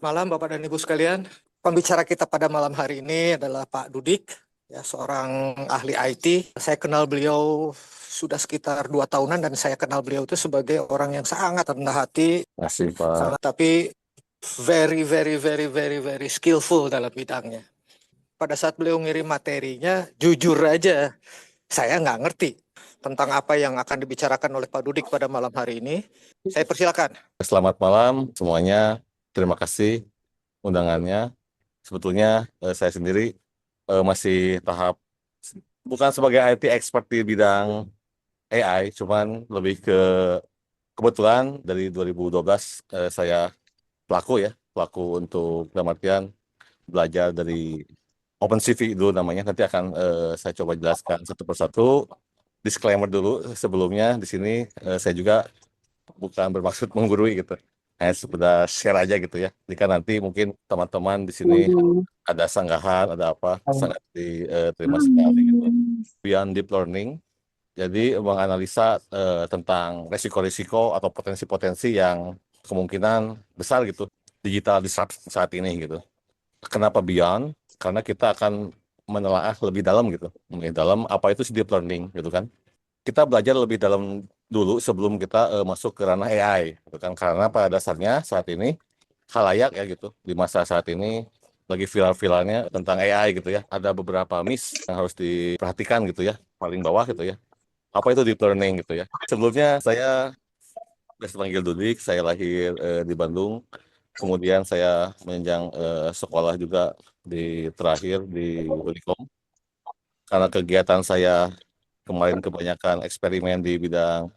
Selamat malam Bapak dan Ibu sekalian. Pembicara kita pada malam hari ini adalah Pak Dudik, ya, seorang ahli IT. Saya kenal beliau sudah sekitar 2 tahunan dan saya kenal beliau itu sebagai orang yang sangat rendah hati, Masih Pak. tapi very very very very very skillful dalam bidangnya. Pada saat beliau ngirim materinya, jujur aja saya nggak ngerti tentang apa yang akan dibicarakan oleh Pak Dudik pada malam hari ini. Saya persilakan. Selamat malam semuanya. Terima kasih undangannya. Sebetulnya saya sendiri masih tahap bukan sebagai IT expert di bidang AI, cuman lebih ke kebetulan dari 2012 saya pelaku untuk dalam artian belajar dari OpenCV dulu namanya. Nanti akan saya coba jelaskan satu persatu. Disclaimer dulu sebelumnya di sini saya juga bukan bermaksud menggurui gitu. Hanya sekedar share aja gitu ya. Jika nanti mungkin teman-teman di sini ada sanggahan, ada apa, sangat diterima sekali gitu. Beyond deep learning, jadi menganalisa tentang resiko-risiko atau potensi-potensi yang kemungkinan besar gitu digital disruption saat ini gitu. Kenapa beyond? Karena kita akan menelaah lebih dalam gitu. Lebih dalam apa itu sih deep learning gitu kan. Kita belajar lebih dalam dulu sebelum kita masuk ke ranah AI, gitu kan? Karena pada dasarnya saat ini khalayak ya gitu di masa saat ini lagi viral-viralnya tentang AI gitu ya. Ada beberapa miss yang harus diperhatikan gitu ya, paling bawah gitu ya. Apa itu deep learning gitu ya? Sebelumnya saya biasa panggil Dudik, saya lahir di Bandung, kemudian saya menjenjang sekolah juga terakhir di Unicom. Karena kegiatan saya kemarin kebanyakan eksperimen di bidang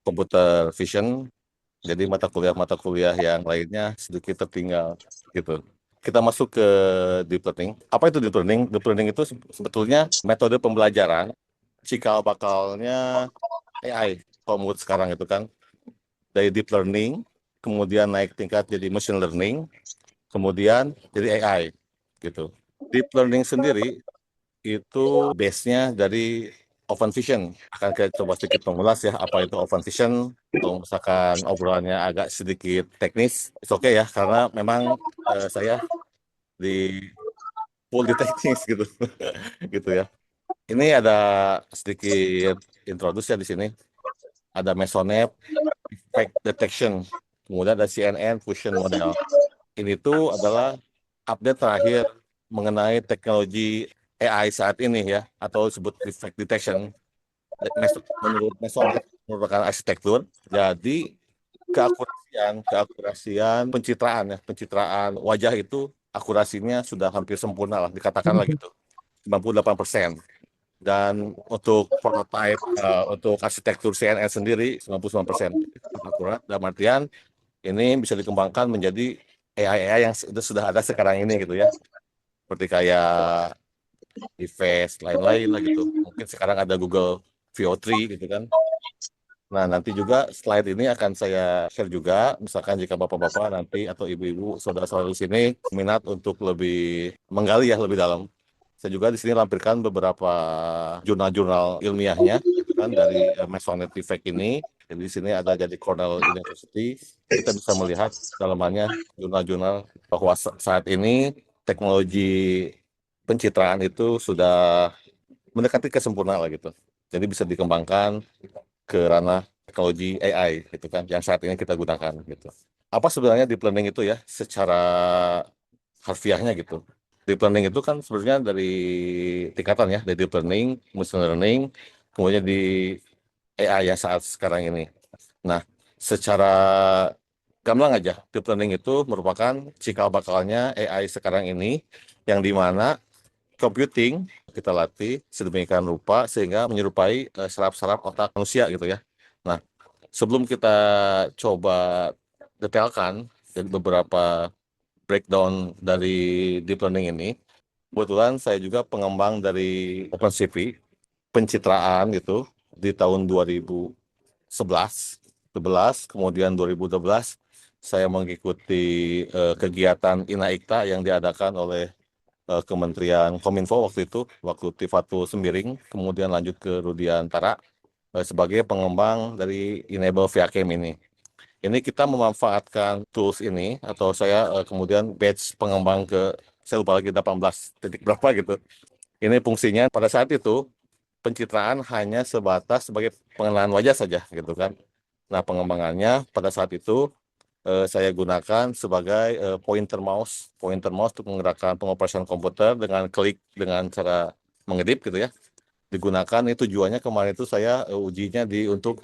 computer vision, jadi mata kuliah yang lainnya sedikit tertinggal gitu. Kita masuk ke deep learning. Apa itu deep learning? Deep learning itu sebetulnya metode pembelajaran cikal bakalnya AI. Kalau menurut sekarang itu kan dari deep learning, kemudian naik tingkat jadi machine learning, kemudian jadi AI gitu. Deep learning sendiri itu base-nya dari Open Vision. Akan kita coba sedikit mengulas ya apa itu Open Vision. Kalau misalkan obrolannya agak sedikit teknis, it's okay ya, karena memang saya di full di teknis gitu, gitu ya. Ini ada sedikit introduksi ya di sini. Ada Mesonet, Effect Detection, kemudian ada CNN Fusion Model. Ini tuh adalah update terakhir mengenai teknologi AI saat ini ya, atau disebut defect detection. Menurut Mesonet merupakan arsitektur, jadi keakurasian pencitraan ya, pencitraan wajah itu akurasinya sudah hampir sempurna lah, dikatakanlah gitu, 98%. Dan untuk prototype, untuk arsitektur CNN sendiri 99% akurat, dalam artian ini bisa dikembangkan menjadi AI yang sudah ada sekarang ini gitu ya, seperti kayak di Face lain-lain lah gitu. Mungkin sekarang ada Google VO3 gitu kan. Nah, nanti juga slide ini akan saya share juga, misalkan jika bapak-bapak nanti atau ibu-ibu saudara-saudara di sini minat untuk lebih menggali ya lebih dalam. Saya juga di sini lampirkan beberapa jurnal-jurnal ilmiahnya gitu kan dari Mesonet Effect ini. Jadi di sini ada jadi Cornell University. Kita bisa melihat dalamannya jurnal-jurnal bahwa saat ini teknologi pencitraan itu sudah mendekati kesempurnaan lah gitu. Jadi bisa dikembangkan ke ranah teknologi AI gitu kan yang saat ini kita gunakan gitu. Apa sebenarnya deep learning itu ya secara harfiahnya gitu. Deep learning itu kan sebenarnya dari tingkatan ya, dari deep learning, machine learning, kemudian di AI yang saat sekarang ini. Nah, secara gamblang aja, deep learning itu merupakan cikal bakalnya AI sekarang ini yang dimana computing kita latih sedemikian rupa sehingga menyerupai saraf-saraf otak manusia gitu ya. Nah, sebelum kita coba detailkan dan beberapa breakdown dari deep learning ini, kebetulan saya juga pengembang dari OpenCV, pencitraan gitu di tahun 2011, kemudian 2012 saya mengikuti kegiatan INAIKTA yang diadakan oleh Kementerian Kominfo waktu Tifatu Sembiring, kemudian lanjut ke Rudiantara sebagai pengembang dari Enable via Cam ini. Ini kita memanfaatkan tools ini atau saya kemudian batch pengembang ke saya lupa lagi 18 titik berapa gitu. Ini fungsinya pada saat itu pencitraan hanya sebatas sebagai pengenalan wajah saja gitu kan. Nah, pengembangannya pada saat itu saya gunakan sebagai pointer mouse untuk menggerakkan pengoperasian komputer dengan klik dengan cara mengedip gitu ya. Digunakan itu tujuannya kemarin itu saya ujinya di untuk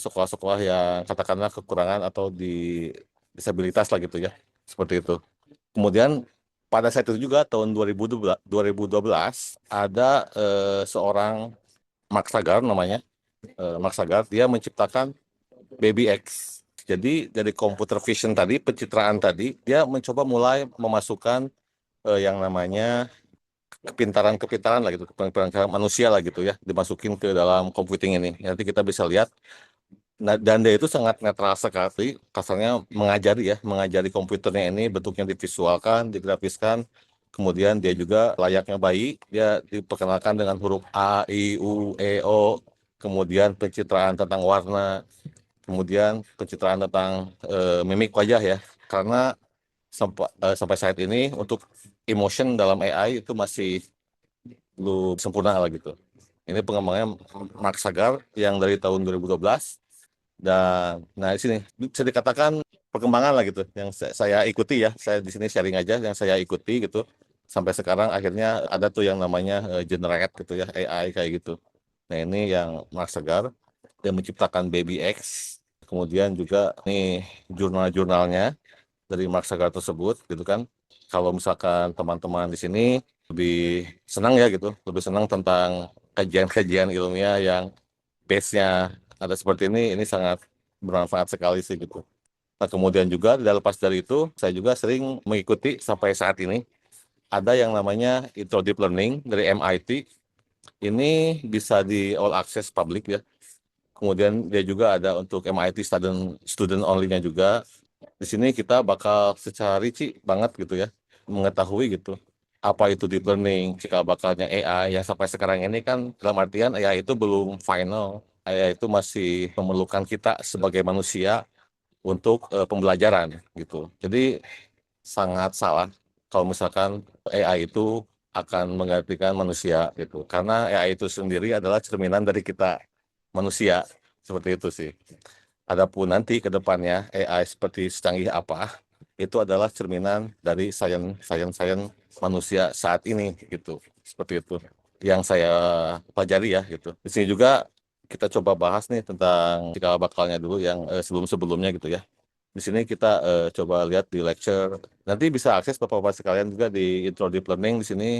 sekolah-sekolah yang katakanlah kekurangan atau di disabilitas lah gitu ya. Seperti itu. Kemudian pada saat itu juga tahun 2012 ada seorang Mark Sagar namanya. Mark Sagar dia menciptakan Baby X. Jadi dari computer vision tadi, pencitraan tadi, dia mencoba mulai memasukkan yang namanya kepintaran-kepintaran lah gitu, kepintaran manusia lah gitu ya, dimasukin ke dalam computing ini. Nanti kita bisa lihat. Nah, dan dia itu sangat netral sekali, kasarnya mengajari ya, mengajari komputernya ini bentuknya divisualkan, digrafiskan, kemudian dia juga layaknya bayi, dia diperkenalkan dengan huruf A, I, U, E, O, kemudian pencitraan tentang warna, kemudian pencitraan tentang mimik wajah ya, karena sampai saat ini untuk emotion dalam AI itu masih belum sempurna lah gitu. Ini pengembangannya Mark Sagar yang dari tahun 2012 dan nah di sini bisa dikatakan perkembangan lah gitu yang saya ikuti ya. Saya di sini sharing aja yang saya ikuti gitu. Sampai sekarang akhirnya ada tuh yang namanya generate gitu ya AI kayak gitu. Nah ini yang Mark Sagar yang menciptakan Baby X. Kemudian juga nih jurnal-jurnalnya dari Mark Sagar tersebut gitu kan. Kalau misalkan teman-teman di sini lebih senang ya gitu, lebih senang tentang kajian-kajian ilmiah yang base-nya ada seperti ini sangat bermanfaat sekali sih gitu. Nah kemudian juga tidak lepas dari itu, saya juga sering mengikuti sampai saat ini ada yang namanya Intro Deep Learning dari MIT. Ini bisa di all access public ya. Kemudian dia juga ada untuk MIT student only-nya juga. Di sini kita bakal secara rinci banget gitu ya, mengetahui gitu apa itu deep learning, cikal bakalnya AI yang sampai sekarang ini kan dalam artian AI itu belum final. AI itu masih memerlukan kita sebagai manusia untuk pembelajaran gitu. Jadi sangat salah kalau misalkan AI itu akan menggantikan manusia gitu. Karena AI itu sendiri adalah cerminan dari kita manusia. Seperti itu sih. Adapun nanti ke depannya AI seperti secanggih apa, itu adalah cerminan dari sains manusia saat ini gitu. Seperti itu yang saya pelajari ya gitu. Di sini juga kita coba bahas nih tentang cikal bakalnya dulu yang sebelum-sebelumnya gitu ya. Di sini kita coba lihat di lecture. Nanti bisa akses Bapak-Bapak sekalian juga di Intro Deep Learning di sini.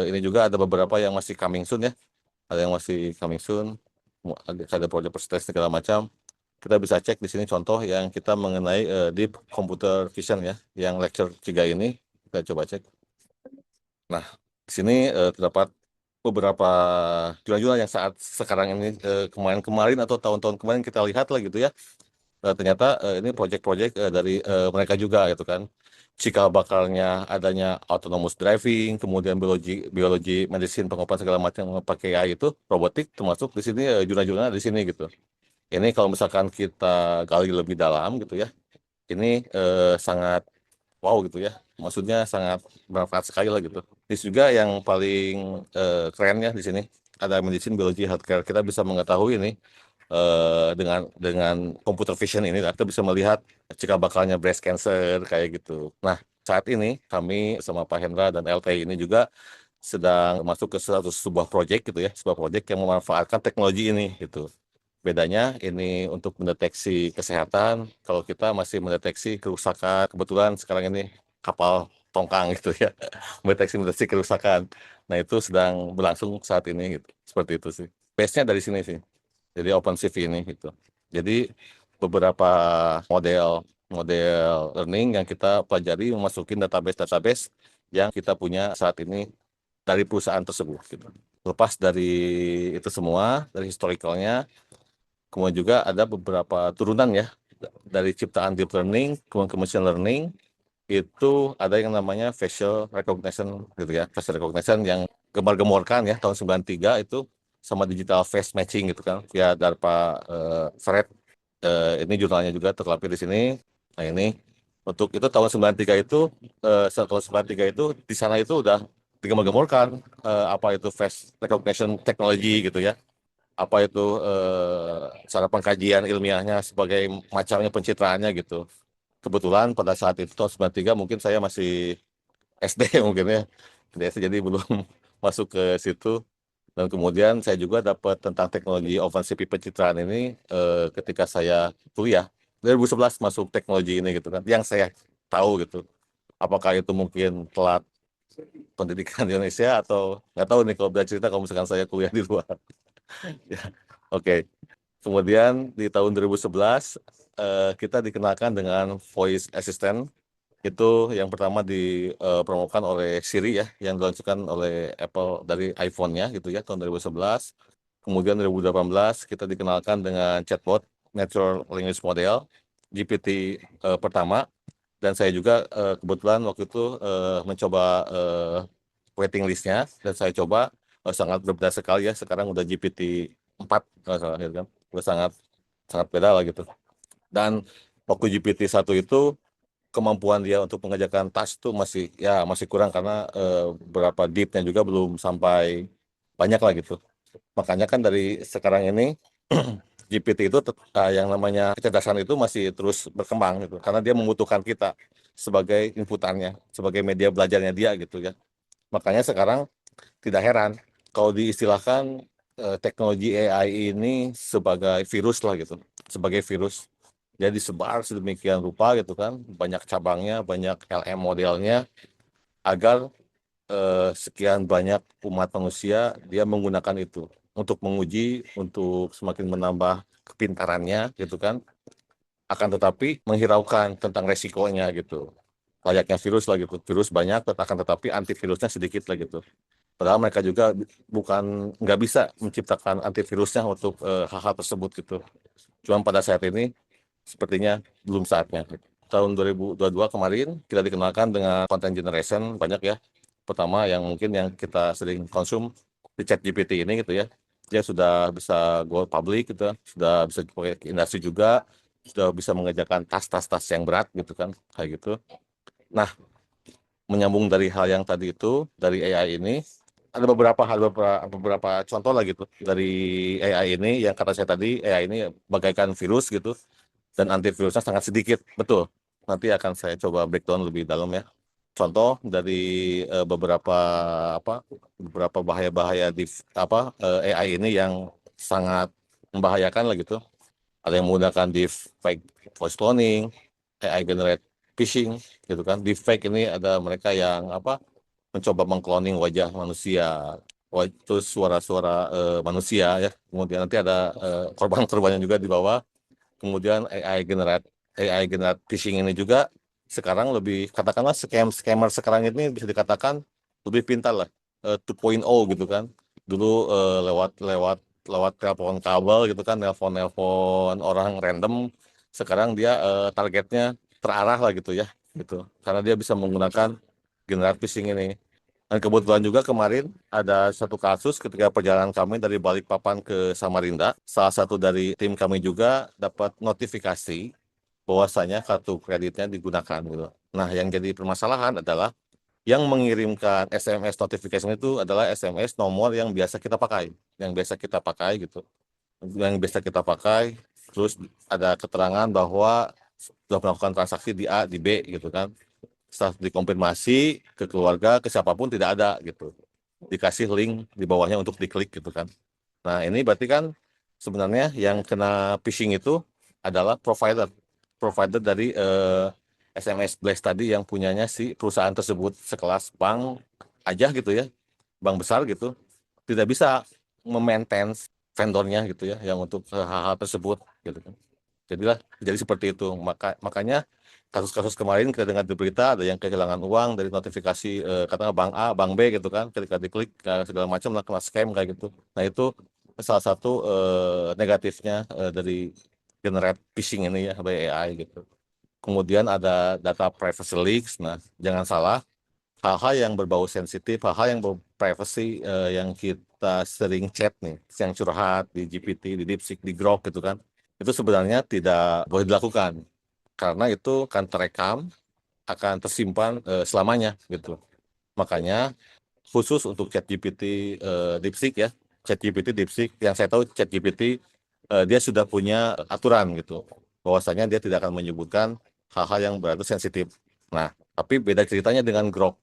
Ini juga ada beberapa yang masih coming soon ya. Ada yang masih coming soon. Ada project presentasi segala macam. Kita bisa cek di sini contoh yang kita mengenai Deep Computer Vision ya, yang lecture 3 ini. Kita coba cek. Nah, di sini terdapat beberapa jurnal-jurnal yang saat sekarang ini kemarin-kemarin atau tahun-tahun kemarin kita lihat lah gitu ya. Ternyata ini proyek-proyek dari mereka juga gitu kan. Cikal bakalnya adanya autonomous driving, kemudian biologi, biologi, medicine, pengobatan segala macam pakai AI itu, robotik termasuk di sini jurnal-jurnal di sini gitu. Ini kalau misalkan kita gali lebih dalam gitu ya, ini sangat wow gitu ya. Maksudnya sangat bermanfaat sekali lah gitu. Ini juga yang paling keren ya di sini. Ada medicine, biologi, healthcare. Kita bisa mengetahui ini dengan computer vision ini kita bisa melihat cikal bakalnya breast cancer kayak gitu. Nah, saat ini kami sama Pak Hendra dan LTI ini juga sedang masuk ke sebuah proyek gitu ya, sebuah proyek yang memanfaatkan teknologi ini gitu. Bedanya ini untuk mendeteksi kesehatan, kalau kita masih mendeteksi kerusakan, kebetulan sekarang ini kapal tongkang gitu ya, mendeteksi kerusakan. Nah itu sedang berlangsung saat ini gitu, seperti itu sih. Base-nya dari sini sih, jadi OpenCV ini gitu. Jadi beberapa model model learning yang kita pelajari memasukin database-database yang kita punya saat ini dari perusahaan tersebut gitu. Lepas dari itu semua, dari historicalnya, kemudian juga ada beberapa turunan ya dari ciptaan deep learning, kemudian ke machine learning, itu ada yang namanya facial recognition gitu ya. Facial recognition yang gemar-gemorkan ya tahun 93 itu sama digital face matching gitu kan via DARPA Fred. Ini jurnalnya juga terlampir di sini. Nah ini untuk itu tahun 93 itu, setelah 93 itu di sana itu udah digemar-gemurkan apa itu face recognition technology gitu ya. Apa itu cara pengkajian ilmiahnya sebagai macamnya pencitraannya gitu. Kebetulan pada saat itu tahun 93 mungkin saya masih SD mungkin ya. Di SD jadi belum masuk ke situ. Dan kemudian saya juga dapat tentang teknologi OpenCV pencitraan ini ketika saya kuliah. 2011 masuk teknologi ini gitu kan. Yang saya tahu gitu. Apakah itu mungkin telat pendidikan di Indonesia atau nggak tahu nih kalau belajar cerita kalau misalkan saya kuliah di luar. Ya, oke. Kemudian di tahun 2011 kita dikenalkan dengan voice assistant. Itu yang pertama dipromokan oleh Siri ya, yang diluncurkan oleh Apple dari iPhone-nya gitu ya tahun 2011. Kemudian 2018 kita dikenalkan dengan chatbot Natural Language Model GPT pertama. Dan saya juga kebetulan waktu itu mencoba waiting list-nya dan saya coba sangat berbeda sekali ya. Sekarang udah GPT 4 kalau salah gitu kan. Udah sangat sangat beda lah gitu. Dan waktu GPT 1 itu kemampuan dia untuk mengerjakan task itu masih kurang karena beberapa deepnya juga belum sampai banyak lah gitu. Makanya kan dari sekarang ini GPT itu yang namanya kecerdasan itu masih terus berkembang gitu karena dia membutuhkan kita sebagai inputannya, sebagai media belajarnya dia gitu ya. Makanya sekarang tidak heran kalau diistilahkan teknologi AI ini sebagai virus lah gitu, sebagai virus. Jadi disebar sedemikian rupa gitu kan, banyak cabangnya, banyak LM modelnya, agar sekian banyak umat manusia dia menggunakan itu untuk menguji, untuk semakin menambah kepintarannya gitu kan. Akan tetapi menghiraukan tentang resikonya gitu. Layaknya virus lah gitu, virus banyak, akan tetapi antivirusnya sedikit lah gitu. Padahal mereka juga bukan nggak bisa menciptakan antivirusnya untuk hal-hal tersebut gitu. Cuma pada saat ini sepertinya belum saatnya. Tahun 2022 kemarin kita dikenalkan dengan content generation banyak ya. Pertama yang mungkin yang kita sering konsum di ChatGPT ini gitu ya. Dia sudah bisa go public gitu, sudah bisa dipakai ke industri juga, sudah bisa mengerjakan tas-tas yang berat gitu kan, kayak gitu. Nah, menyambung dari hal yang tadi itu dari AI ini ada beberapa contoh lah gitu dari AI ini yang kata saya tadi AI ini bagaikan virus gitu dan antivirusnya sangat sedikit betul. Nanti akan saya coba breakdown lebih dalam ya. Contoh dari beberapa bahaya-bahaya di AI ini yang sangat membahayakan lah gitu. Ada yang menggunakan deepfake voice cloning, AI generate phishing gitu kan. Deepfake ini ada mereka yang mencoba mengcloning wajah manusia, terus suara-suara manusia ya. Kemudian nanti ada korban-korbannya juga di bawah. Kemudian AI generate phishing ini juga sekarang lebih katakanlah scammer sekarang ini bisa dikatakan lebih pintar lah 2.0 gitu kan. Dulu lewat lewat lewat telepon kabel gitu kan, nelpon orang random. Sekarang dia targetnya terarah lah gitu ya, gitu. Karena dia bisa menggunakan generate phishing ini. Dan kebetulan juga kemarin ada satu kasus ketika perjalanan kami dari Balikpapan ke Samarinda, salah satu dari tim kami juga dapat notifikasi bahwasanya kartu kreditnya digunakan gitu. Nah, yang jadi permasalahan adalah yang mengirimkan SMS notification itu adalah SMS nomor yang biasa kita pakai, gitu. Yang biasa kita pakai, terus ada keterangan bahwa sudah melakukan transaksi di A, di B gitu kan. Setelah dikonfirmasi ke keluarga, ke siapapun tidak ada gitu. Dikasih link di bawahnya untuk diklik gitu kan. Nah ini berarti kan sebenarnya yang kena phishing itu adalah provider dari SMS Blast tadi yang punyanya si perusahaan tersebut sekelas bank aja gitu ya, bank besar gitu, tidak bisa memaintain vendornya gitu ya, yang untuk hal-hal tersebut gitu kan. Jadi seperti itu. Makanya kasus-kasus kemarin kita dengar di berita ada yang kehilangan uang dari notifikasi katakanlah bank A, bank B gitu kan, ketika diklik segala macam lah kena scam kayak gitu. Nah itu salah satu negatifnya dari generate phishing ini ya by AI gitu. Kemudian ada data privacy leaks. Nah jangan salah, hal-hal yang berbau sensitif, hal-hal yang berbau privacy yang kita sering chat nih, yang curhat di GPT, di DeepSeek, di Grok gitu kan. itu sebenarnya tidak boleh dilakukan karena itu akan terekam, akan tersimpan selamanya gitu. Makanya khusus untuk ChatGPT DeepSeek ya, ChatGPT DeepSeek yang saya tahu ChatGPT dia sudah punya aturan gitu, bahwasanya dia tidak akan menyebutkan hal-hal yang berarti sensitif. Nah, tapi beda ceritanya dengan Grok.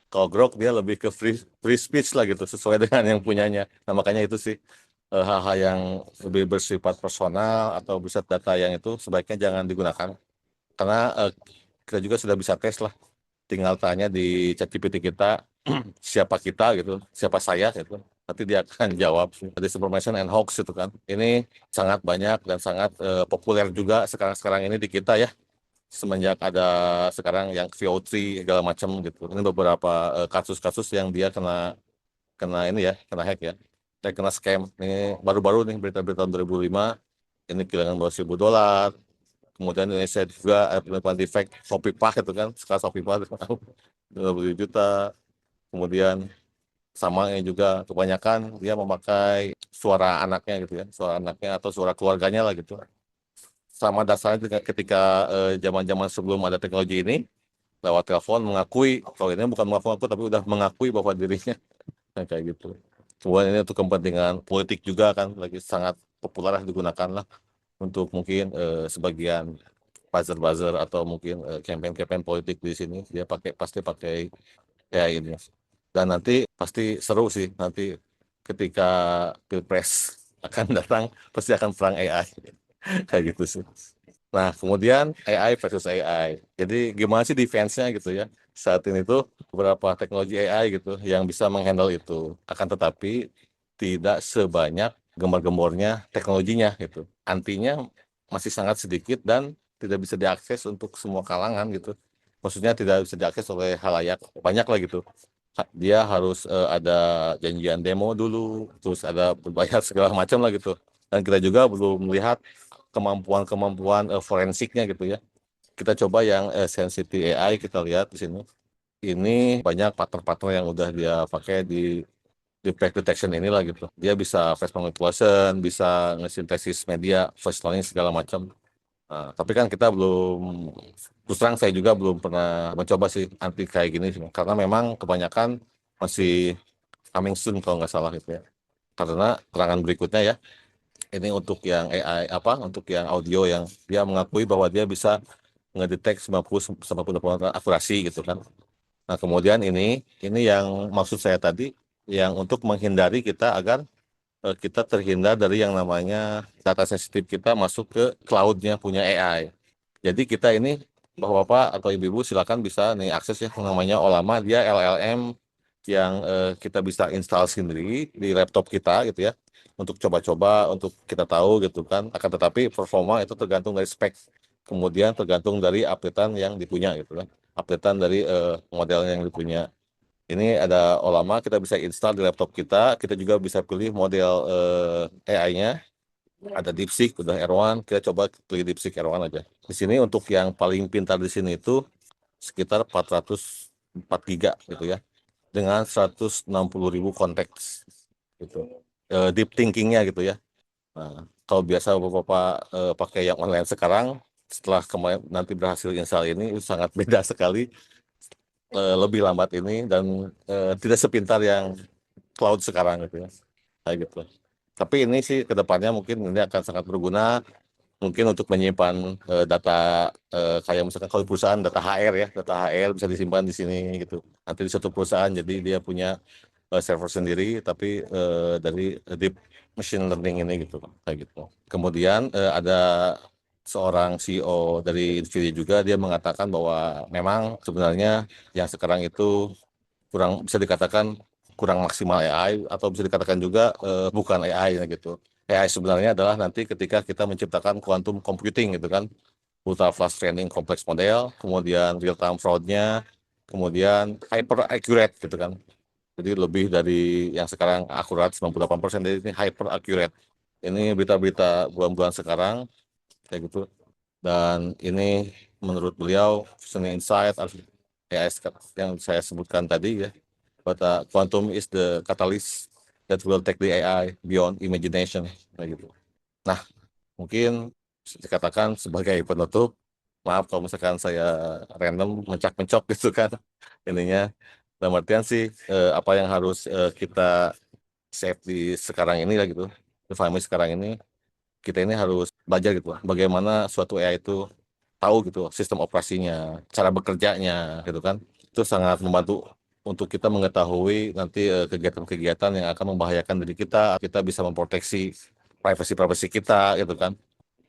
Kalau Grok dia lebih ke free speech lah gitu, sesuai dengan yang punyanya. Nah, makanya itu sih hal-hal yang lebih bersifat personal atau bersifat data yang itu sebaiknya jangan digunakan. Karena kita juga sudah bisa tes lah. Tinggal tanya di ChatGPT kita, siapa kita gitu, siapa saya gitu. Nanti dia akan jawab disinformation and hoax itu kan. Ini sangat banyak dan sangat populer juga sekarang-sekarang ini di kita ya. Semenjak ada sekarang yang VO3 segala macam gitu. Ini beberapa kasus-kasus yang dia kena kena ini ya, kena hack ya. Dan kena scam. Ini baru-baru nih berita-berita tahun 2005. Ini kehilangan $200.000. Kemudian Indonesia juga penemuan defect Shopee itu kan, sekarang Shopee 20 juta. Kemudian sama yang juga kebanyakan dia memakai suara anaknya gitu ya, suara anaknya atau suara keluarganya lah gitu. Sama dasarnya ketika zaman-zaman sebelum ada teknologi ini, lewat telepon mengakui, kalau ini bukan mengaku-ngaku tapi udah mengakui bahwa dirinya kayak gitu. Kemudian ini untuk kepentingan politik juga kan lagi sangat populer lah digunakan lah untuk mungkin sebagian buzzer-buzzer atau mungkin campaign-campaign politik di sini dia pasti pakai kayak ini. Dan nanti pasti seru sih nanti ketika Pilpres akan datang pasti akan perang AI kayak gitu sih. Nah, kemudian AI versus AI. Jadi gimana sih defense-nya gitu ya? Saat ini tuh beberapa teknologi AI gitu yang bisa menghandle itu. Akan tetapi tidak sebanyak gembar-gembornya teknologinya gitu. Antinya masih sangat sedikit dan tidak bisa diakses untuk semua kalangan gitu. Maksudnya tidak bisa diakses oleh halayak banyak lah gitu. Dia harus ada janjian demo dulu, terus ada berbayar segala macam lah gitu. Dan kita juga belum melihat kemampuan-kemampuan forensiknya gitu ya. Kita coba yang sensitive AI kita lihat di sini. Ini banyak partner-partner yang udah dia pakai di fake detection inilah gitu. Dia bisa face manipulation, bisa ngesintesis media, voice cloning segala macam. Nah, tapi kan kita belum, terus terang saya juga belum pernah mencoba sih anti kayak gini sih. Karena memang kebanyakan masih coming soon kalau nggak salah gitu ya. Karena keterangan berikutnya ya, ini untuk yang AI apa untuk yang audio yang dia mengakui bahwa dia bisa ngedetek 90-90% akurasi gitu kan. Nah, kemudian ini yang maksud saya tadi yang untuk menghindari kita agar kita terhindar dari yang namanya data sensitif kita masuk ke cloud-nya punya AI. Jadi kita ini Bapak-bapak atau ibu-ibu silakan bisa nih akses ya yang namanya Olama, dia LLM yang kita bisa install sendiri di laptop kita gitu ya untuk coba-coba untuk kita tahu gitu kan. Akan tetapi performa itu tergantung dari spek, kemudian tergantung dari updatean yang dipunya gitu kan, updatean dari modelnya yang dipunya. Ini ada Olama, kita bisa install di laptop kita. Kita juga bisa pilih model AI-nya. Ada DeepSeek, udah R1. Kita coba pilih DeepSeek R1 aja. Di sini untuk yang paling pintar di sini itu sekitar 404 giga gitu ya. Dengan 160.000 konteks gitu. Deep thinking-nya gitu ya. Nah, kalau biasa Bapak pakai yang online sekarang, setelah kemarin nanti berhasil install ini itu sangat beda sekali, lebih lambat ini dan tidak sepintar yang cloud sekarang gitu ya. Kayak gitu. Tapi ini sih kedepannya mungkin ini akan sangat berguna mungkin untuk menyimpan data kayak misalkan kalau perusahaan data HR ya, data HR bisa disimpan di sini gitu. Nanti di satu perusahaan jadi dia punya server sendiri tapi dari deep machine learning ini gitu kayak gitu. Kemudian ada seorang CEO dari Nvidia juga dia mengatakan bahwa memang sebenarnya yang sekarang itu kurang bisa dikatakan kurang maksimal AI atau bisa dikatakan juga bukan AI ya gitu. AI sebenarnya adalah nanti ketika kita menciptakan quantum computing gitu kan, ultra fast training complex model, kemudian real time fraud-nya, kemudian hyper accurate gitu kan. Jadi lebih dari yang sekarang akurat 98%, jadi ini hyper accurate. Ini berita-berita bulan-bulan sekarang kayak gitu. Dan ini menurut beliau Seni Insight AI yang saya sebutkan tadi ya, but quantum is the catalyst that will take the AI beyond imagination kayak gitu. Nah, mungkin dikatakan sebagai penutup, maaf kalau misalkan saya random mencak-mencok gitu kan ininya. Dalam artian sih apa yang harus kita save di sekarang ini lah gitu, environment sekarang ini, kita ini harus belajar gitu lah, bagaimana suatu AI itu tahu gitu sistem operasinya, cara bekerjanya gitu kan. Itu sangat membantu untuk kita mengetahui nanti kegiatan-kegiatan yang akan membahayakan diri kita, kita bisa memproteksi privasi-privasi kita gitu kan.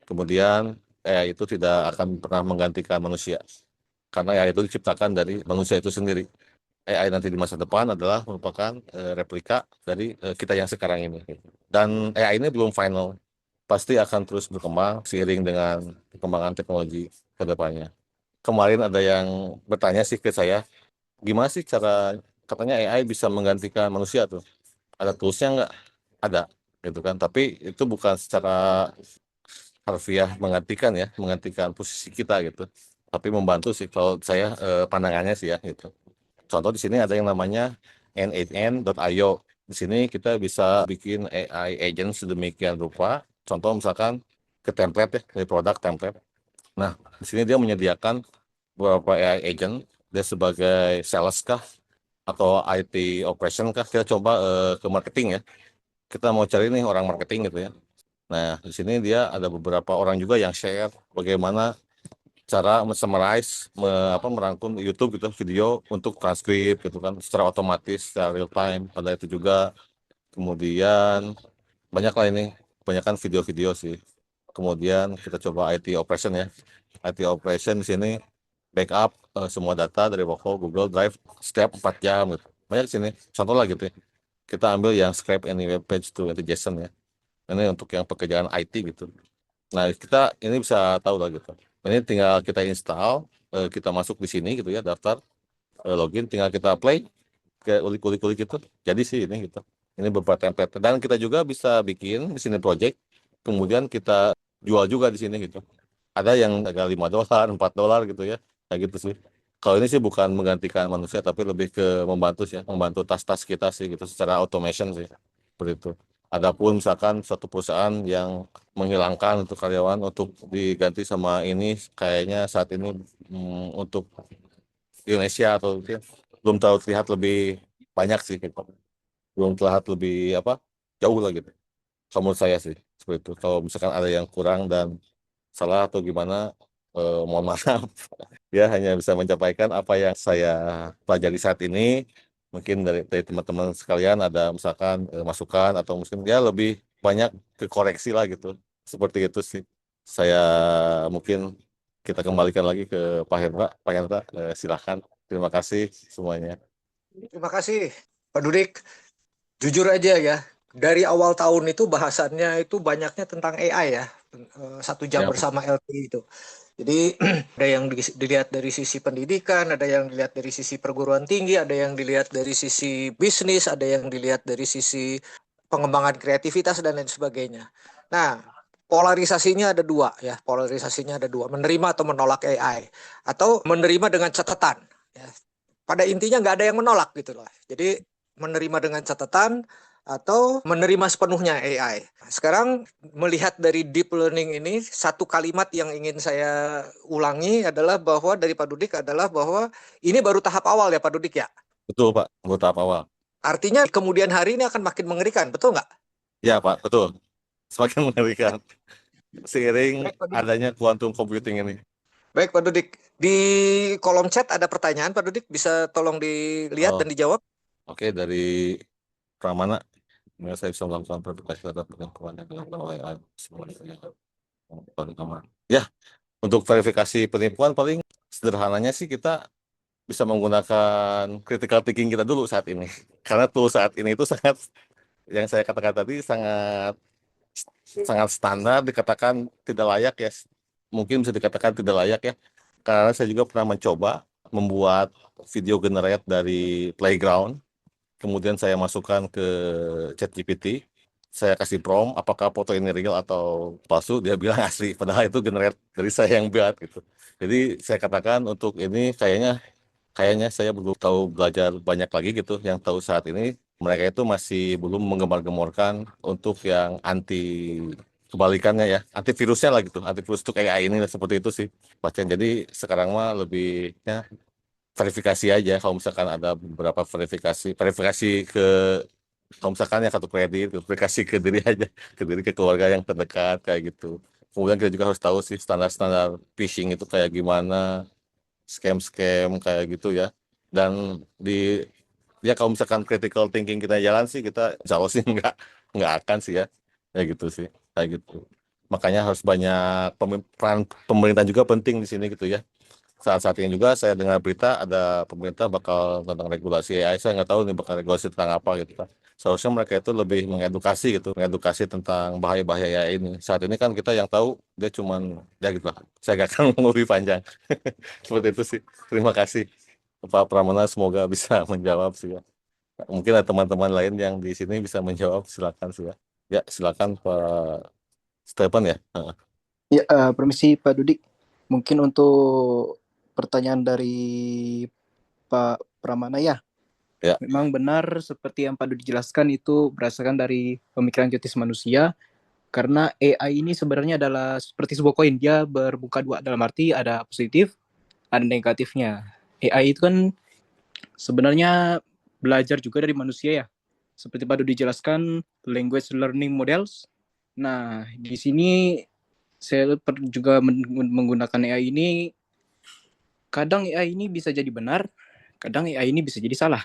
Kemudian AI itu tidak akan pernah menggantikan manusia, karena AI itu diciptakan dari manusia itu sendiri. AI nanti di masa depan adalah merupakan replika dari kita yang sekarang ini. Dan AI ini belum final, pasti akan terus berkembang seiring dengan perkembangan teknologi ke depannya. Kemarin ada yang bertanya sih ke saya, gimana sih cara, katanya AI bisa menggantikan manusia tuh? Ada toolsnya nggak? Ada, gitu kan. Tapi itu bukan secara harfiah menggantikan posisi kita gitu. Tapi membantu sih kalau saya pandangannya sih ya gitu. Contoh di sini ada yang namanya n8n.io. Di sini kita bisa bikin AI agent sedemikian rupa. Contoh misalkan ke template ya, dari produk template. Nah, di sini dia menyediakan beberapa AI agent. Dia sebagai sales kah atau IT operation kah? Kita coba ke marketing ya. Kita mau cari nih orang marketing gitu ya. Nah, di sini dia ada beberapa orang juga yang share bagaimana cara summarize, merangkum YouTube gitu video untuk transkrip gitu kan secara otomatis, secara real time. Pada itu juga kemudian banyak lah ini, kebanyakan video-video sih. Kemudian kita coba IT operation ya. IT operation di sini backup semua data dari Workflow Google Drive setiap 4 jam gitu. Banyak di sini. Contoh lah gitu ya. Kita ambil yang scrape any web page to into JSON ya. Ini untuk yang pekerjaan IT gitu. Nah, kita ini bisa tahu lah gitu. Ini tinggal kita install, kita masuk di sini gitu ya, daftar, login, tinggal kita play, ke ulik-ulik gitu. Jadi sih ini gitu. Ini beberapa template. Dan kita juga bisa bikin di sini project, kemudian kita jual juga di sini gitu. Ada yang harga $5, $4 gitu ya. Kayak gitu sih. Kalau ini sih bukan menggantikan manusia, tapi lebih ke membantu sih ya, membantu tas-tas kita sih gitu secara automation sih. Seperti itu. Adapun misalkan suatu perusahaan yang menghilangkan untuk karyawan untuk diganti sama ini, kayaknya saat ini untuk Indonesia atau gitu ya, belum tahu terlihat lebih banyak sih gitu. Belum terlihat lebih apa, jauh lah gitu. Kalau menurut saya sih seperti itu. Kalau misalkan ada yang kurang dan salah atau gimana, mohon maaf. Ya hanya bisa menyampaikan apa yang saya pelajari saat ini. Mungkin dari teman-teman sekalian ada misalkan masukan atau mungkin ya lebih banyak ke koreksi lah gitu. Seperti itu sih. Saya mungkin kita kembalikan lagi ke Pak Hendra. Pak Hendra, silakan. Terima kasih semuanya. Terima kasih, Pak Dudik. Jujur aja ya, dari awal tahun itu bahasannya itu banyaknya tentang AI ya. 1 jam Ya, bersama LT itu. Jadi ada yang dilihat dari sisi pendidikan, ada yang dilihat dari sisi perguruan tinggi, ada yang dilihat dari sisi bisnis, ada yang dilihat dari sisi pengembangan kreativitas dan lain sebagainya. Nah, polarisasinya ada dua ya, polarisasinya ada dua, menerima atau menolak AI, atau menerima dengan catatan. Ya. Pada intinya nggak ada yang menolak gitu loh. Jadi menerima dengan catatan atau menerima sepenuhnya AI. Sekarang melihat dari deep learning ini, satu kalimat yang ingin saya ulangi adalah bahwa dari Pak Dudik adalah bahwa ini baru tahap awal ya Pak Dudik ya. betul Pak. Untuk tahap awal. Artinya kemudian hari ini akan makin mengerikan, betul nggak? Ya Pak, betul. Semakin mengerikan seiring Baik Pak Dudik. adanya quantum computing ini. Baik Pak Dudik. Di kolom chat ada pertanyaan Pak Dudik, bisa tolong dilihat Oh, dan dijawab. oke, dari Pramana. Ya, saya bisa melakukan verifikasi terhadap pengetahuan yang dilakukan oleh AI. Ya, untuk verifikasi penipuan paling sederhananya sih kita bisa menggunakan critical thinking kita dulu saat ini. Karena tool saat ini itu sangat, yang saya katakan tadi sangat sangat standar, dikatakan tidak layak ya. Mungkin bisa dikatakan tidak layak ya. Karena saya juga pernah mencoba membuat video generate dari playground. Kemudian saya masukkan ke ChatGPT, saya kasih prompt apakah foto ini real atau palsu, dia bilang asli, padahal itu generate dari saya yang buat gitu. Jadi saya katakan untuk ini kayaknya kayaknya saya belum tahu, belajar banyak lagi gitu. Yang tahu saat ini mereka itu masih belum menggemar-gemorkan untuk yang anti kebalikannya ya, antivirusnya lah gitu, antivirus untuk AI ini seperti itu sih bacaan. Jadi sekarang mah lebihnya verifikasi aja, kalau misalkan ada beberapa verifikasi verifikasi ke, kalau misalkan ya kartu kredit, verifikasi ke diri aja, ke diri, ke keluarga yang terdekat kayak gitu. Kemudian kita juga harus tahu sih standar-standar phishing itu kayak gimana, scam-scam kayak gitu ya. Dan di, ya kalau misalkan critical thinking kita jalan sih, kita insya Allah sih nggak akan sih ya, ya gitu sih, kayak gitu. Makanya harus banyak peran pemerintah juga penting di sini gitu ya. Saat-saat ini juga saya dengar berita ada pemerintah bakal tentang regulasi AI. Saya nggak tahu nih bakal regulasi tentang apa gitu kan. Seharusnya mereka itu lebih mengedukasi gitu, mengedukasi tentang bahaya-bahaya AI ini. Saat ini kan kita yang tahu dia cuman, ya gitu lah. Saya nggak akan ngomong lebih panjang. Seperti itu sih. Terima kasih Pak Pramana, semoga bisa menjawab sih ya. Mungkin ada teman-teman lain yang di sini bisa menjawab, silakan sih ya. Ya, silakan Pak Stephen ya. Heeh. Ya, permisi Pak Dudi. Mungkin untuk pertanyaan dari Pak Pramana ya. Ya. Memang benar seperti yang Pak Dudi jelaskan itu berdasarkan dari pemikiran kritis manusia. Karena AI ini sebenarnya adalah seperti sebuah koin. Dia bermuka dua, dalam arti ada positif, ada negatifnya. AI itu kan sebenarnya belajar juga dari manusia ya. Seperti Pak Dudi jelaskan, language learning models. Nah, di sini saya juga menggunakan AI ini. Kadang AI ini bisa jadi benar, kadang AI ini bisa jadi salah.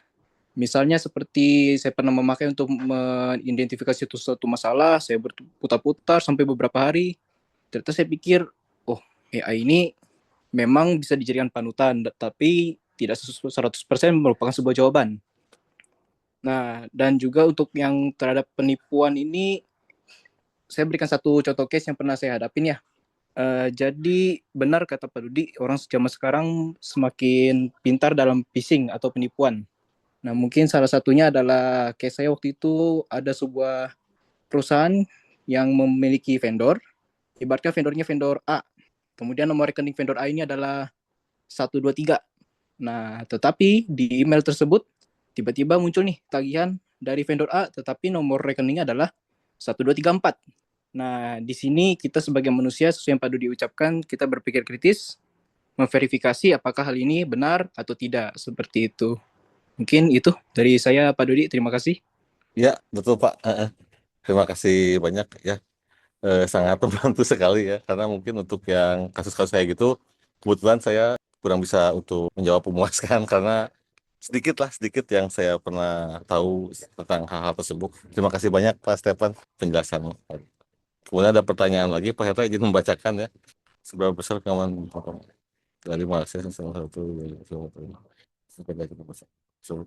Misalnya seperti saya pernah memakai untuk mengidentifikasi suatu masalah, saya berputar-putar sampai beberapa hari. Ternyata saya pikir, oh AI ini memang bisa dijadikan panutan, tapi tidak 100% merupakan sebuah jawaban. Nah, dan juga untuk yang terhadap penipuan ini, saya berikan satu contoh case yang pernah saya hadapin ya. Jadi benar kata Pak Dudi, orang zaman sekarang semakin pintar dalam phishing atau penipuan. Nah, mungkin salah satunya adalah case saya waktu itu ada sebuah perusahaan yang memiliki vendor, ibaratnya vendornya vendor A. Kemudian nomor rekening vendor A ini adalah 123. Nah, tetapi di email tersebut tiba-tiba muncul nih tagihan dari vendor A, tetapi nomor rekeningnya adalah 1234. Nah, di sini kita sebagai manusia, sesuai yang Pak Dudi ucapkan, kita berpikir kritis, memverifikasi apakah hal ini benar atau tidak, seperti itu. Mungkin itu dari saya, Pak Dudi. Terima kasih. Ya, betul Pak. Terima kasih banyak ya. Sangat membantu sekali ya, karena mungkin untuk yang kasus-kasus kayak gitu, kebetulan saya kurang bisa untuk menjawab memuaskan karena sedikit yang saya pernah tahu tentang hal-hal tersebut. Terima kasih banyak Pak Stefan penjelasannya. Kemudian ada pertanyaan lagi, Pak Heta izin membacakan ya. Seberapa besar keamanan dari Malaysia salah satu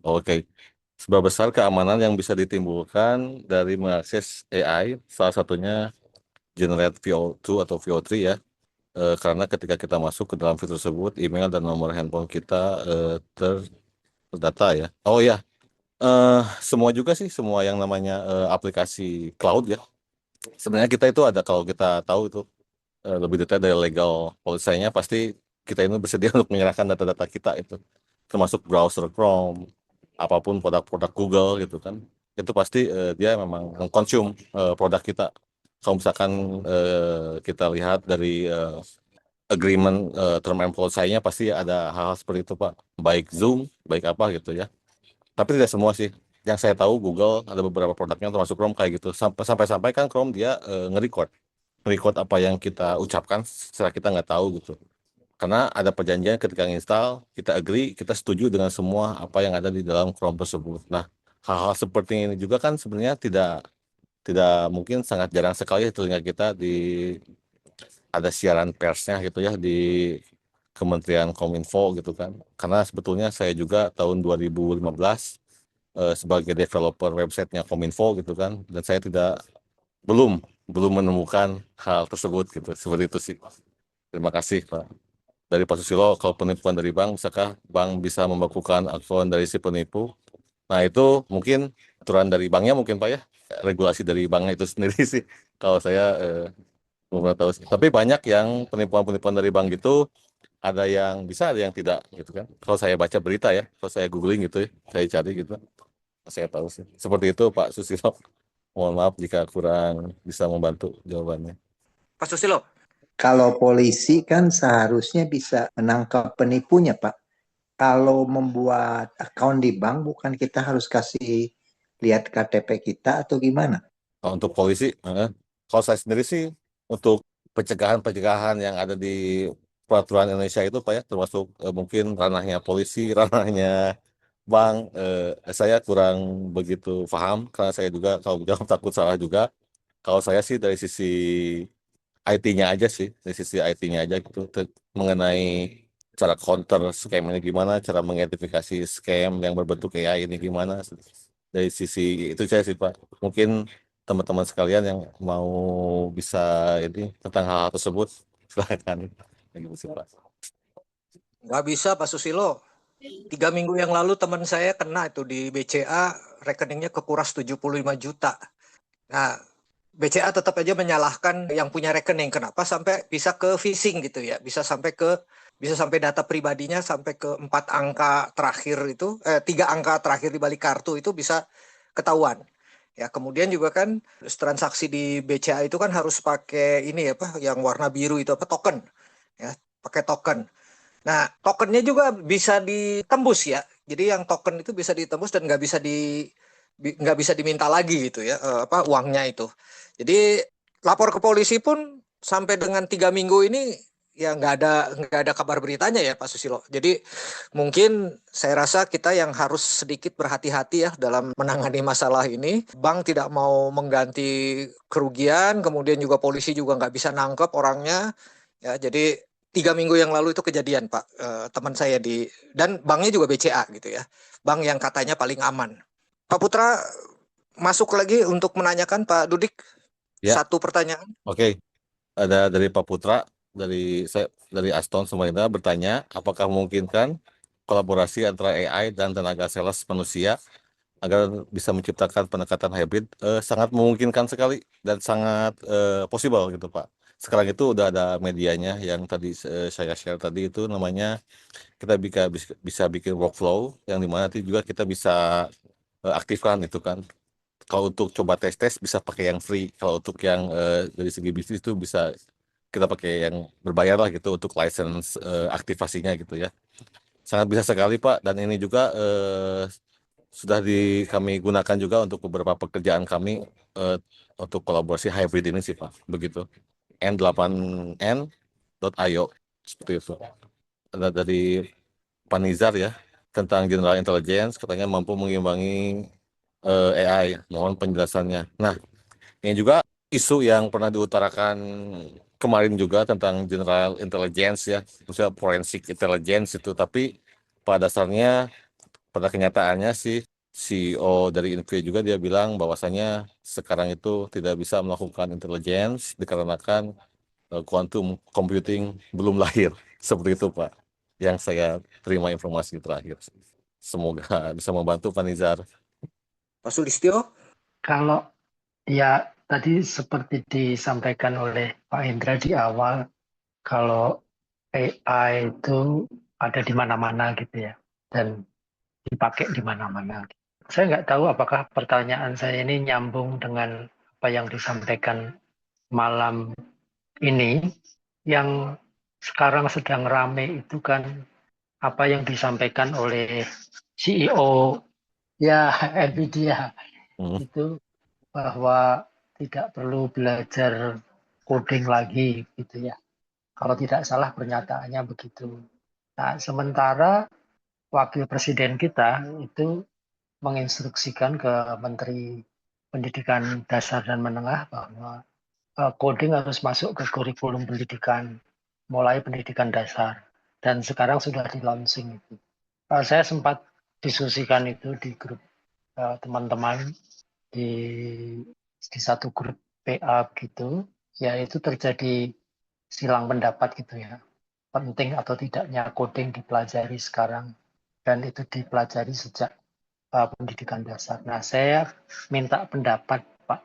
Oke. Seberapa besar keamanan yang bisa ditimbulkan dari mengakses AI, salah satunya generate VO2 atau VO3 ya. Karena ketika kita masuk ke dalam fitur tersebut, email dan nomor handphone kita terdata ya. Oh ya, semua juga sih, semua yang namanya aplikasi cloud ya. Sebenarnya kita itu ada, kalau kita tahu itu lebih detail dari legal policy-nya, pasti kita ini bersedia untuk menyerahkan data-data kita itu, termasuk browser Chrome, apapun produk-produk Google gitu kan. Itu pasti dia memang mengkonsum produk kita. Kalau misalkan kita lihat dari agreement term and policy-nya, pasti ada hal-hal seperti itu Pak. Baik Zoom, baik apa gitu ya. Tapi tidak semua sih. Yang saya tahu Google ada beberapa produknya termasuk Chrome kayak gitu. Sampai-sampai kan Chrome dia nge-record apa yang kita ucapkan secara kita nggak tahu gitu. Karena ada perjanjian ketika install, kita agree, kita setuju dengan semua apa yang ada di dalam Chrome tersebut. Nah, hal-hal seperti ini juga kan sebenarnya tidak tidak mungkin, sangat jarang sekali telinga kita ada siaran persnya gitu ya di Kementerian Kominfo gitu kan. Karena sebetulnya saya juga tahun 2015 sebagai developer websitenya Kominfo gitu kan, dan saya belum belum menemukan hal tersebut gitu. Seperti itu sih. Terima kasih Pak. Dari Pak Susilo, kalau penipuan dari bank, bisakah bank bisa membekukan akun dari si penipu? Nah itu mungkin aturan dari banknya mungkin Pak ya, regulasi dari banknya itu sendiri sih. Kalau saya belum pernah tahu sih. Tapi banyak yang penipuan-penipuan dari bank gitu, ada yang bisa, ada yang tidak gitu kan. Kalau saya baca berita ya, kalau saya googling gitu ya, saya cari gitu, saya tahu sih. Seperti itu Pak Susilo. Mohon maaf jika kurang bisa membantu jawabannya. Pak Susilo. Kalau polisi kan seharusnya bisa menangkap penipunya, Pak. Kalau membuat akun di bank, bukan kita harus kasih lihat KTP kita atau gimana? Kalau untuk polisi, kalau saya sendiri sih untuk pencegahan-pencegahan yang ada di peraturan Indonesia itu Pak ya, termasuk mungkin ranahnya polisi, ranahnya bank, saya kurang begitu paham karena saya juga kalau jawab takut salah juga. Kalau saya sih dari sisi IT-nya aja sih, dari sisi IT-nya aja gitu, mengenai cara counter scam ini gimana, cara mengidentifikasi scam yang berbentuk AI ini gimana. Dari sisi itu saya sih Pak. Mungkin teman-teman sekalian yang mau bisa ini tentang hal-hal tersebut, silakan. Gitu sih Pak. Nggak bisa Pak Susilo. 3 minggu yang lalu teman saya kena itu di BCA, rekeningnya kekuras 75 juta. Nah, BCA tetap aja menyalahkan yang punya rekening. Kenapa sampai bisa ke phishing gitu ya? Bisa sampai data pribadinya sampai ke 4 angka terakhir itu, 3 angka terakhir di balik kartu itu bisa ketahuan. Ya, kemudian juga kan transaksi di BCA itu kan harus pakai ini ya Pak, yang warna biru itu apa, token. Ya, pakai token. Nah, tokennya juga bisa ditembus ya. Jadi yang token itu bisa ditembus dan nggak bisa diminta lagi gitu ya, uangnya itu. Jadi lapor ke polisi pun sampai dengan 3 minggu ini ya nggak ada kabar beritanya ya Pak Susilo. Jadi mungkin saya rasa kita yang harus sedikit berhati-hati ya dalam menangani masalah ini. Bank tidak mau mengganti kerugian, kemudian juga polisi juga nggak bisa nangkep orangnya. Ya, jadi 3 minggu yang lalu itu kejadian Pak, teman saya dan banknya juga BCA gitu ya, bank yang katanya paling aman. Pak Putra masuk lagi untuk menanyakan Pak Dudik Ya, satu pertanyaan. oke. Ada dari Pak Putra, dari Aston Samarinda bertanya, apakah memungkinkan kolaborasi antara AI dan tenaga sales manusia agar bisa menciptakan pendekatan hybrid? Sangat memungkinkan sekali dan sangat possible gitu Pak. Sekarang itu udah ada medianya yang tadi saya share tadi itu namanya kita bisa bikin workflow yang dimana nanti juga kita bisa aktifkan itu kan. Kalau untuk coba tes bisa pakai yang free. Kalau untuk yang dari segi bisnis itu bisa kita pakai yang berbayar lah gitu untuk license aktivasinya gitu ya. Sangat bisa sekali Pak, dan ini juga sudah kami gunakan juga untuk beberapa pekerjaan kami untuk kolaborasi hybrid ini sih Pak, begitu. N8N.io seperti itu. Ada dari Panizar ya tentang General Intelligence katanya mampu mengimbangi AI. Mohon penjelasannya. Nah, ini juga isu yang pernah diutarakan kemarin juga tentang General Intelligence ya, maksudnya Forensic Intelligence itu. Tapi pada dasarnya, pada kenyataannya sih CEO dari Nvidia juga dia bilang bahwasanya sekarang itu tidak bisa melakukan intelligence dikarenakan quantum computing belum lahir. Seperti itu Pak, yang saya terima informasi terakhir. Semoga bisa membantu Pak Nizar. Pak Sulistyo. Kalau ya tadi seperti disampaikan oleh Pak Hendra di awal, kalau AI itu ada di mana-mana gitu ya, dan dipakai di mana-mana. Saya nggak tahu apakah pertanyaan saya ini nyambung dengan apa yang disampaikan malam ini. Yang sekarang sedang rame itu kan apa yang disampaikan oleh CEO ya Nvidia itu, bahwa tidak perlu belajar coding lagi gitu ya. Kalau tidak salah pernyataannya begitu. Nah, sementara wakil presiden kita itu menginstruksikan ke Menteri Pendidikan Dasar dan Menengah bahwa coding harus masuk ke kurikulum pendidikan, mulai pendidikan dasar. Dan sekarang sudah di launching itu. Saya sempat diskusikan itu di grup teman-teman di satu grup PA gitu, ya itu terjadi silang pendapat gitu ya. Penting atau tidaknya coding dipelajari sekarang, dan itu dipelajari sejak pendidikan dasar. Nah, saya minta pendapat Pak,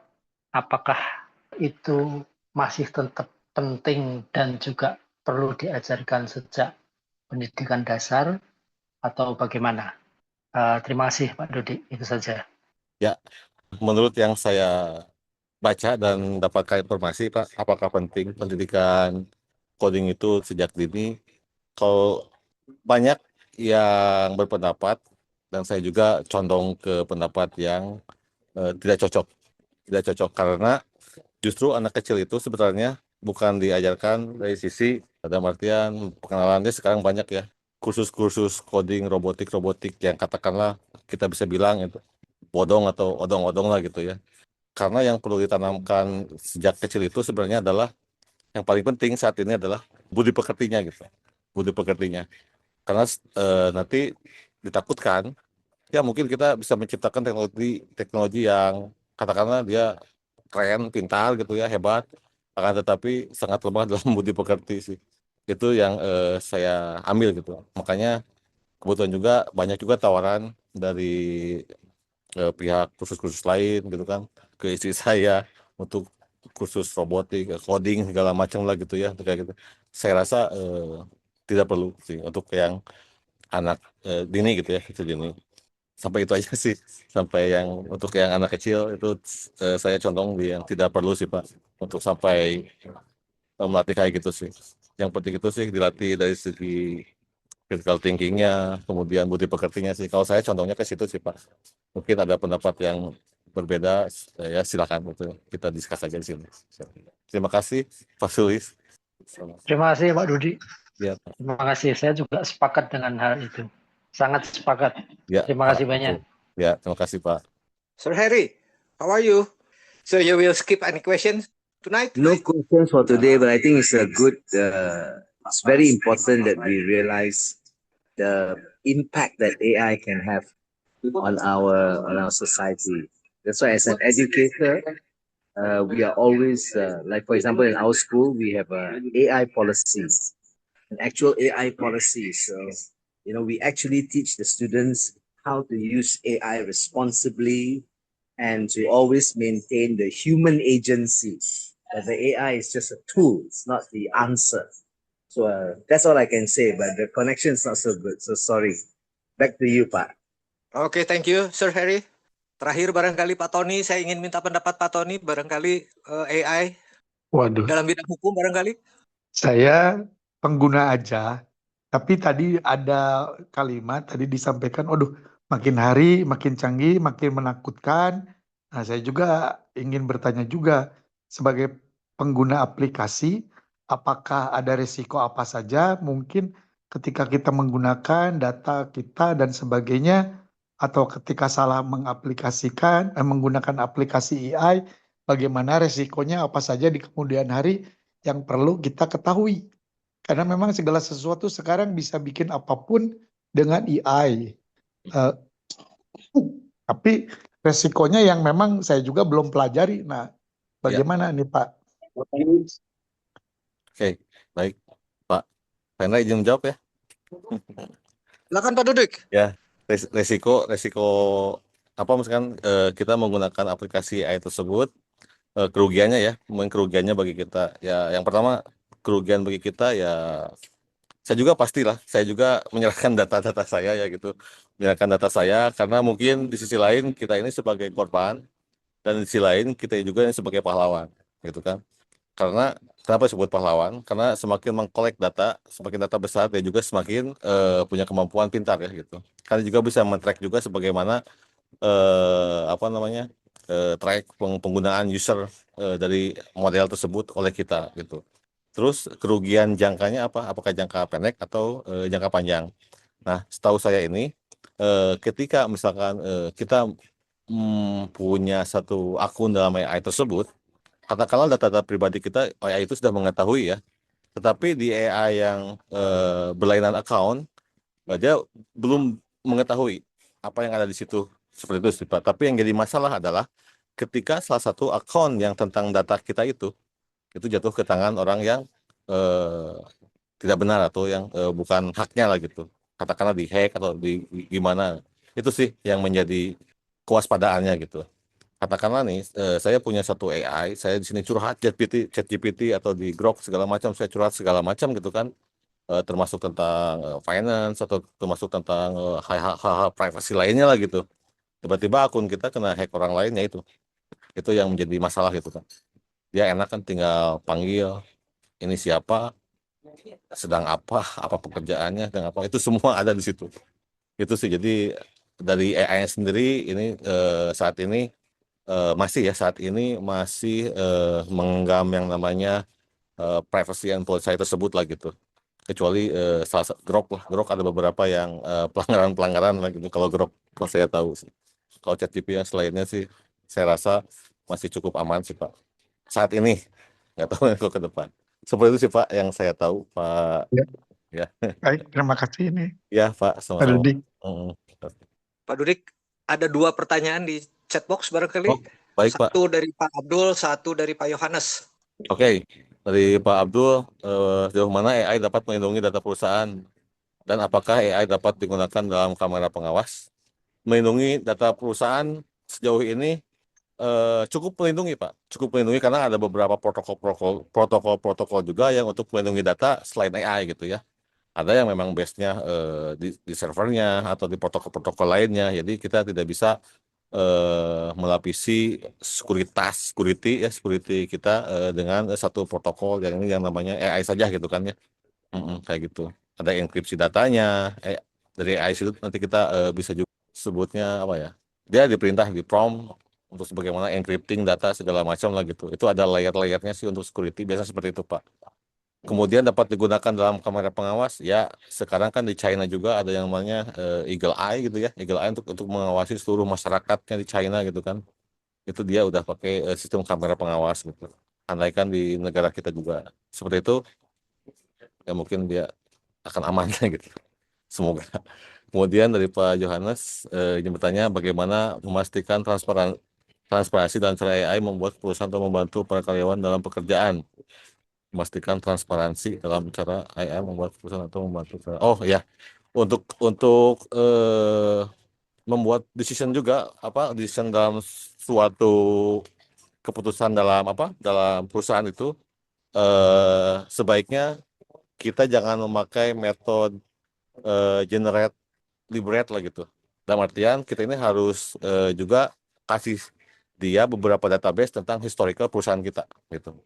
apakah itu masih tetap penting dan juga perlu diajarkan sejak pendidikan dasar atau bagaimana? Terima kasih Pak Dodi, itu saja. Ya, menurut yang saya baca dan dapatkan informasi, Pak, apakah penting pendidikan coding itu sejak dini. Kalau banyak yang berpendapat, dan saya juga condong ke pendapat yang tidak cocok karena justru anak kecil itu sebenarnya bukan diajarkan dari sisi, dalam artian pengenalannya sekarang banyak ya, kursus-kursus coding robotik yang katakanlah kita bisa bilang itu bodong atau odong-odong lah gitu ya. Karena yang perlu ditanamkan sejak kecil itu sebenarnya adalah, yang paling penting saat ini adalah budi pekertinya gitu. Budi pekertinya. Karena nanti ditakutkan ya mungkin kita bisa menciptakan teknologi teknologi yang katakanlah dia keren, pintar gitu ya, hebat, akan tetapi sangat lemah dalam budi pekerti sih. Itu yang saya ambil gitu. Makanya kebetulan juga banyak juga tawaran dari pihak kursus-kursus lain gitu kan ke istri saya untuk kursus robotik, coding segala macam lah gitu ya, kayak gitu. Saya rasa tidak perlu sih untuk yang anak dini gitu ya, kecil dini. Sampai itu aja sih. Sampai yang untuk yang anak kecil itu saya condong di yang tidak perlu sih Pak untuk sampai melatih kayak gitu sih. Yang penting itu sih dilatih dari segi critical thinkingnya, kemudian budi pekertinya sih. Kalau saya condongnya ke situ sih Pak. Mungkin ada pendapat yang berbeda, ya silakan itu kita diskus aja di sini. Terima kasih Pak Sulis. Terima kasih Pak Dudi. Ya, Terima kasih. Saya juga sepakat dengan hal itu. Sangat sepakat. ya Terima Pak. kasih banyak. Ya, terima kasih Pak. Sir Harry, how are you? So you will skip any questions tonight? No questions for today, but I think it's a good, it's very important that we realize the impact that AI can have on our society. That's why as an educator, we are always, like for example, in our school, we have AI policies, an actual AI policy. So, we actually teach the students how to use AI responsibly and to always maintain the human agency. That the AI is just a tool, it's not the answer. So that's all I can say, but the connection is not so good. So sorry. Back to you, Pak. Oke, thank you, Sir Harry. Terakhir barangkali Pak Tony, saya ingin minta pendapat Pak Tony, barangkali AI Waduh, dalam bidang hukum barangkali. saya pengguna aja, tapi tadi ada kalimat tadi disampaikan, waduh, makin hari makin canggih, makin menakutkan. Nah, saya juga ingin bertanya juga sebagai pengguna aplikasi, apakah ada risiko apa saja mungkin ketika kita menggunakan data kita dan sebagainya, atau ketika salah menggunakan aplikasi AI, bagaimana risikonya apa saja di kemudian hari yang perlu kita ketahui. Karena memang segala sesuatu sekarang bisa bikin apapun dengan AI. Tapi resikonya yang memang saya juga belum pelajari. Nah, bagaimana nih Pak? Oke, baik Pak. Saya izin jawab ya. Silakan Pak Duduk. Ya, resiko apa misalkan kita menggunakan aplikasi AI tersebut, kerugiannya ya, mungkin kerugiannya bagi kita ya, yang pertama kerugian bagi kita ya, saya juga pastilah, saya juga menyerahkan data-data saya ya gitu, menyerahkan data saya karena mungkin di sisi lain kita ini sebagai korban dan di sisi lain kita juga ini sebagai pahlawan gitu kan. Karena kenapa disebut pahlawan? Karena semakin mengkolek data, semakin data besar dia juga semakin punya kemampuan pintar ya gitu. Karena juga bisa men-track juga sebagaimana track penggunaan user dari model tersebut oleh kita gitu. Terus kerugian jangkanya apa? Apakah jangka pendek atau jangka panjang? Nah, setahu saya ini ketika misalkan kita punya satu akun dalam AI tersebut, katakanlah data-data pribadi kita AI itu sudah mengetahui ya, tetapi di AI yang berlainan account dia belum mengetahui apa yang ada di situ, seperti itu sih Pak. Tapi yang jadi masalah adalah ketika salah satu akun yang tentang data kita itu jatuh ke tangan orang yang tidak benar atau yang bukan haknya lah gitu, katakanlah di hack atau gimana, itu sih yang menjadi kewaspadaannya gitu. Katakanlah nih, saya punya satu AI, saya di sini curhat ChatGPT atau di Grok segala macam, saya curhat segala macam gitu kan, termasuk tentang finance atau termasuk tentang hal-hal privasi lainnya lah gitu. Tiba-tiba akun kita kena hack orang lainnya itu. Itu yang menjadi masalah gitu kan. Dia enak kan tinggal panggil ini siapa, sedang apa pekerjaannya, dan apa itu semua ada di situ. Itu sih. Jadi dari AI sendiri ini saat ini saat ini masih menggenggam yang namanya privacy and policy tersebut lah gitu. Kecuali Grok ada beberapa yang pelanggaran-pelanggaran lah gitu. Kalau Grok saya tahu sih. Kalau ChatGPT yang selainnya sih saya rasa masih cukup aman sih Pak. Saat ini nggak tahu kalau ke depan. Seperti itu sih Pak yang saya tahu Pak. Ya, Ya, baik, terima kasih ini ya Pak, Pak sama-sama. Dudik. Pak Dudik, ada 2 pertanyaan di chatbox barangkali. Oh, baik Pak. Satu dari Pak Abdul, satu dari Pak Yohanes. Oke, dari Pak Abdul, sejauh mana AI dapat melindungi data perusahaan dan apakah AI dapat digunakan dalam kamera pengawas? Melindungi data perusahaan sejauh ini cukup melindungi Pak, cukup melindungi karena ada beberapa protokol juga yang untuk melindungi data selain AI gitu ya. Ada yang memang base-nya di servernya atau di protokol-protokol lainnya, jadi kita tidak bisa melapisi security kita dengan satu protokol yang namanya AI saja gitu kan ya. Kayak gitu. Ada enkripsi datanya, dari AI itu nanti kita bisa juga sebutnya apa ya? Dia diperintah di prompt untuk bagaimana encrypting data segala macam lah gitu. Itu ada layer-layernya sih untuk security, biasanya seperti itu Pak. Kemudian dapat digunakan dalam kamera pengawas. Ya, sekarang kan di China juga ada yang namanya Eagle Eye gitu ya. Eagle Eye untuk mengawasi seluruh masyarakatnya di China gitu kan. Itu dia udah pakai sistem kamera pengawas gitu. Andaikan di negara kita juga seperti itu, ya mungkin dia akan aman gitu. Semoga. Kemudian dari Pak Johannes, ini bertanya bagaimana memastikan transparansi dan cara AI membuat perusahaan atau membantu para karyawan dalam pekerjaan. Memastikan transparansi dalam cara AI membuat perusahaan atau membantu. Oh ya, untuk membuat decision juga decision dalam suatu keputusan dalam perusahaan itu sebaiknya kita jangan memakai metode generate liberate lah gitu. Dalam artian kita ini harus juga kasih dia beberapa database tentang historical perusahaan kita gitu.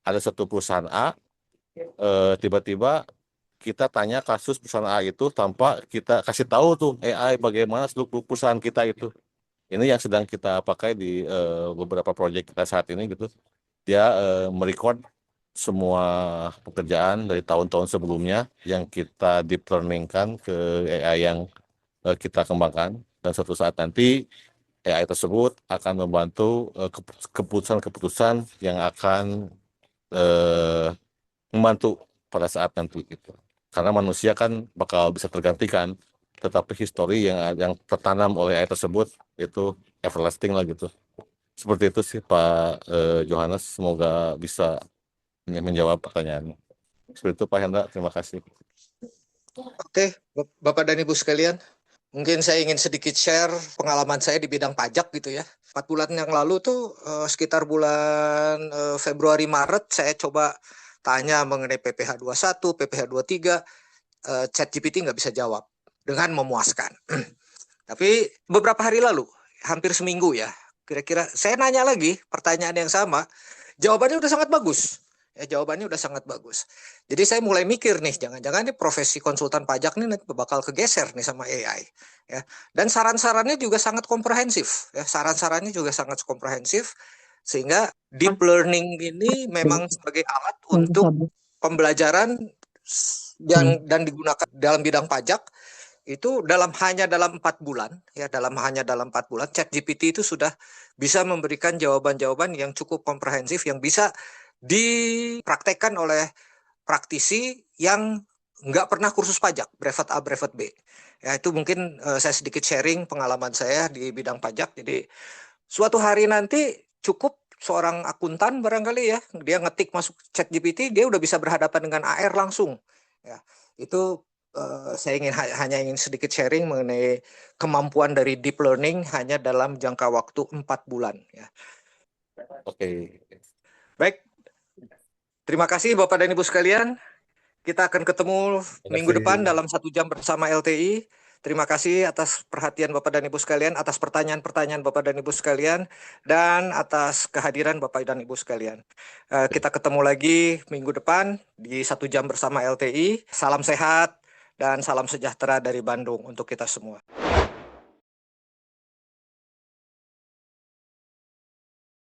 Ada satu perusahaan A, tiba-tiba kita tanya kasus perusahaan A itu tanpa kita kasih tahu tuh AI bagaimana seluruh perusahaan kita itu. Ini yang sedang kita pakai di beberapa proyek kita saat ini gitu. Dia merecord semua pekerjaan dari tahun-tahun sebelumnya yang kita deep learning-kan ke AI yang kita kembangkan. Dan suatu saat nanti AI tersebut akan membantu keputusan-keputusan yang akan membantu pada saat nanti gitu. Karena manusia kan bakal bisa tergantikan, tetapi histori yang tertanam oleh AI tersebut itu everlasting lah gitu. Seperti itu sih Pak Johannes, semoga bisa menjawab pertanyaannya. Seperti itu Pak Hendra, terima kasih. Oke, Bapak dan Ibu sekalian, mungkin saya ingin sedikit share pengalaman saya di bidang pajak gitu ya. 4 bulan yang lalu tuh sekitar bulan Februari Maret saya coba tanya mengenai PPh 21, PPh 23, ChatGPT nggak bisa jawab dengan memuaskan. Tapi beberapa hari lalu, hampir seminggu ya, kira-kira saya nanya lagi pertanyaan yang sama, jawabannya udah sangat bagus. Ya, jawabannya udah sangat bagus. Jadi saya mulai mikir nih, jangan-jangan nih profesi konsultan pajak nih nanti bakal kegeser nih sama AI. Ya. Dan saran-sarannya juga sangat komprehensif. Ya. Saran-sarannya juga sangat komprehensif, sehingga deep learning ini memang sebagai alat untuk pembelajaran dan digunakan dalam bidang pajak itu hanya dalam 4 bulan ya, hanya dalam 4 bulan ChatGPT itu sudah bisa memberikan jawaban-jawaban yang cukup komprehensif yang bisa dipraktekkan oleh praktisi yang nggak pernah kursus pajak, brevet A, brevet B. Ya, itu mungkin saya sedikit sharing pengalaman saya di bidang pajak. Jadi suatu hari nanti cukup seorang akuntan barangkali ya, dia ngetik masuk ChatGPT, dia udah bisa berhadapan dengan AR langsung. Ya, itu saya hanya ingin sedikit sharing mengenai kemampuan dari deep learning hanya dalam jangka waktu 4 bulan. Ya. Oke. Baik, terima kasih Bapak dan Ibu sekalian. Kita akan ketemu minggu depan dalam 1 jam bersama LTI. Terima kasih atas perhatian Bapak dan Ibu sekalian, atas pertanyaan-pertanyaan Bapak dan Ibu sekalian, dan atas kehadiran Bapak dan Ibu sekalian. Kita ketemu lagi minggu depan di 1 jam bersama LTI. Salam sehat dan salam sejahtera dari Bandung untuk kita semua.